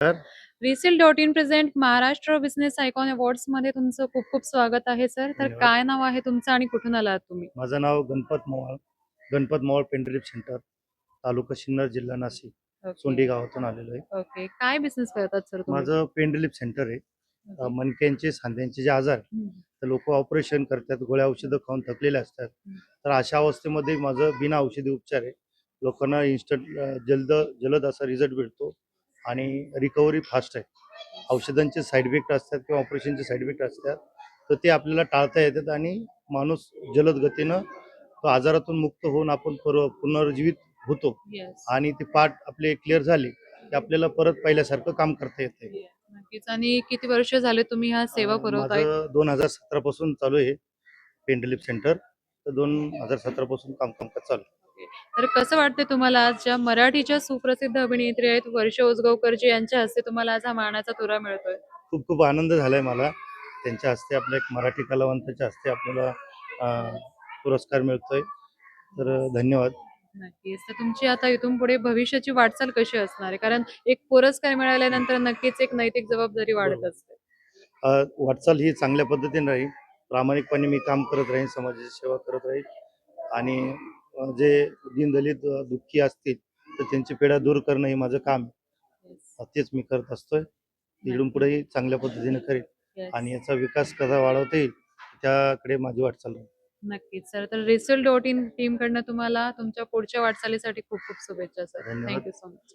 तर रिसेल.इन present Maharashtra business icon अवॉर्ड्समध्ये तुमचं खूप खूप स्वागत आहे सर. तर धन्यवाद. काय नाव आहे तुमचं आणि कुठून आलात तुम्ही? माझं नाव गणपत मवाळ पेंडलिप सेंटर, तालुका सिन्नर, जिल्हा नाशिक, ओके. सोंडी गावातून आलेलो आहे. ओके. काय बिझनेस करतात सर तुम्ही? माझं पेंडलिप सेंटर आहे. ओके. मणक्यांचे, सांध्यांचे जे आजार आहे, हं, तर लोक ऑपरेशन करतात, गोळ्या औषधं खाऊन थकलेले असतात. हं. तर अशा अवस्थेमध्ये माझं बिना औषधी उपचार आहे. लोकांना इन्स्टंट जलद असा रिझल्ट भेटतो आणि रिकव्हरी फास्ट आहे. औषधांचे साईड इफेक्ट असतात किंवा ऑपरेशनचे साईड इफेक्ट असतात, तर ते आपल्याला टाळता येतात आणि माणूस जलद गतीनं तो आजारातून मुक्त होऊन आपण पुनर्जीवित होतो येस. आणि ते पार्ट आपले क्लिअर झाले की आपल्याला परत पहिल्यासारखं काम करता येते. येस. नक्कीच. आणि किती वर्ष झाले तुम्ही हा सेवा पुरवताय? माझं 2017 पासून चालू आहे पेंडलिप सेंटर. तर 2017 पासून कामकाज चालू आहे. ओके. तर कसं वाटतंय तुम्हाला आज ज्या मराठीच्या सुप्रसिद्ध अभिनेत्री आहेत वर्षा उसगावकरजी यांच्या हस्ते तुम्हाला आज हा मानाचा तुरा मिळतोय? खूप खूप आनंद झालाय मला. त्यांच्या हस्ते आपल्या एक मराठी कलावंताच्या हस्ते आपल्याला पुरस्कार मिळतोय. तर धन्यवाद. नक्कीच. तर तुमची आता इथून पुढे भविष्याची वाटचाल कशी असणार आहे? कारण एक पुरस्कार मिळाल्यानंतर नक्कीच एक नैतिक जबाबदारी वाढत बरोबर. असते. वाटचाल ही चांगल्या पद्धतीने राहील. प्रामाणिकपणे मी काम करत राहीन, समाजाची सेवा करत राहील आणि जे दीनदलित दुःखी असतील तर त्यांची पीडा दूर करणं हे माझं काम आहे. येस. तेच मी करत असतोय. इकडून नक्कीच. पुढेही चांगल्या पद्धतीने करेल येस. आणि याचा विकास कसा वाढवता येईल त्याकडे माझी वाटचाल राहील. नक्कीच सर. तर रिसेल.इन टीमकडनं तुम्हाला तुमच्या पुढच्या वाटचालीसाठी खूप खूप शुभेच्छा सर. धन्यवाद. Thank so much.